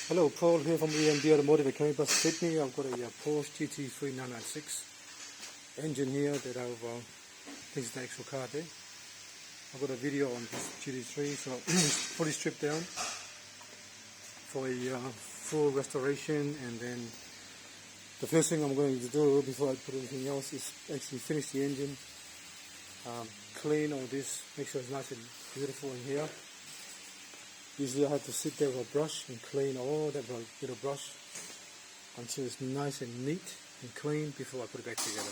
Hello, Paul here from EMB Automotive at Canary Bus, Sydney. I've got a Porsche GT3 996 engine here that this is the actual car there. I've got a video on this GT3, so it's fully stripped down for a full restoration. And then the first thing I'm going to do before I put anything else is actually finish the engine, clean all this, make sure it's nice and beautiful in here. Usually I have to sit there with a brush and clean all that with a brush until it's nice and neat and clean before I put it back together.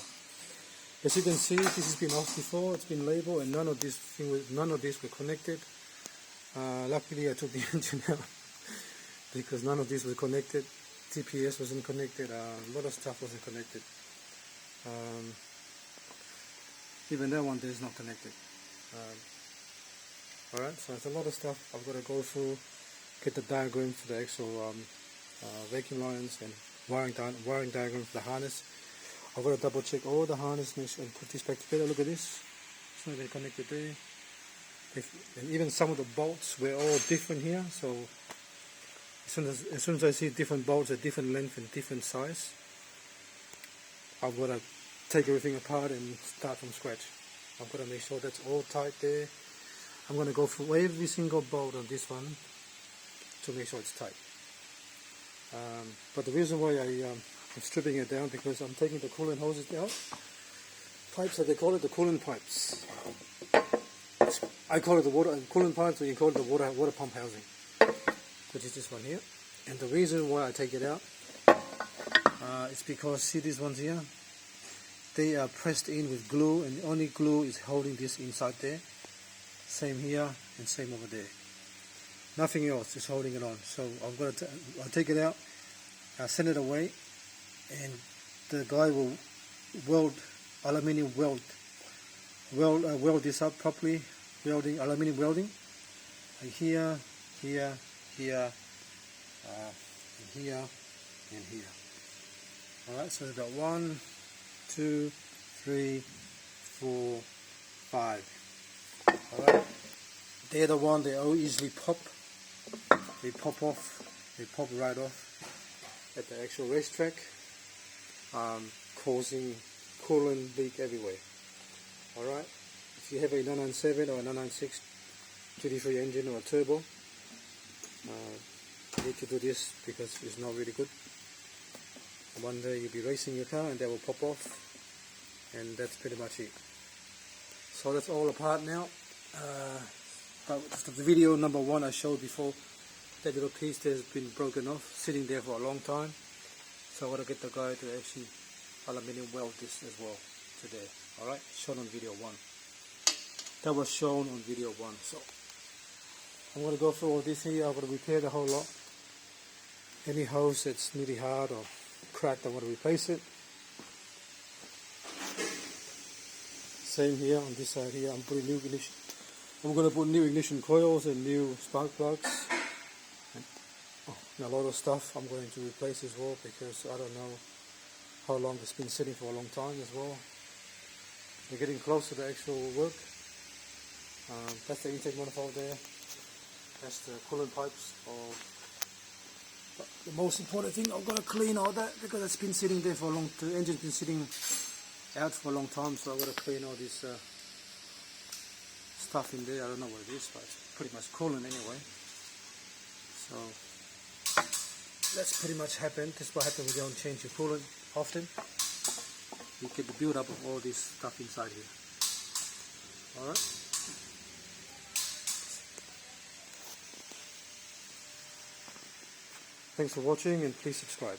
As you can see, this has been off before, it's been labeled, and none of these were connected. Luckily I took the engine out because none of these were connected. TPS wasn't connected, a lot of stuff wasn't connected. Even that one there is not connected. Alright, so it's a lot of stuff I've got to go through, get the diagram for the actual vacuum lines and wiring diagram for the harness. I've got to double check all the harness, make sure and put this back together. Look at this, it's not even connected there. And even some of the bolts were all different here, so as soon as I see different bolts at different length and different size, I've got to take everything apart and start from scratch. I've got to make sure that's all tight there. I'm going to go through every single bolt on this one to make sure it's tight. But the reason why I'm stripping it down, because I'm taking the coolant hoses out. Pipes, they call it the coolant pipes. I call it the coolant pipes, or you call it the water pump housing, which is this one here. And the reason why I take it out is because, see these ones here? They are pressed in with glue, and the only glue is holding this inside there. Same here and same over there. Nothing else is holding it on. So I'll take it out, I'll send it away, and the guy will weld this up properly, aluminium welding, like here, and here, and here. Alright, so we've got 1, 2, 3, 4, 5. Alright, they're the one, they all easily pop. They pop off, they pop right off at the actual racetrack, causing coolant leak everywhere. Alright, if you have a 997 or a 996 GT3 engine or a turbo, you need to do this because it's not really good. One day you'll be racing your car and that will pop off, and that's pretty much it. So that's all apart now. The video number 1 I showed before, that little piece there has been broken off, sitting there for a long time. So I want to get the guy to actually aluminium weld this as well today. Alright, shown on video 1. That was shown on video 1. So I'm going to go through all this here. I'm going to repair the whole lot. Any hose that's really hard or cracked, I want to replace it. Same here on this side here. I'm going to put new ignition coils and new spark plugs and a lot of stuff I'm going to replace as well, because I don't know how long it's been sitting for a long time as well. We're getting close to the actual work. That's the intake manifold there. That's the coolant pipes. But the most important thing, I've got to clean all that because it's been sitting there for a long time. The engine's been sitting out for a long time, so I've got to clean all this stuff in there. I don't know what it is, but it's pretty much coolant anyway. So that's pretty much happened. This is what happens when you don't change your coolant often. You get the build up of all this stuff inside here. Alright. Thanks for watching, and please subscribe.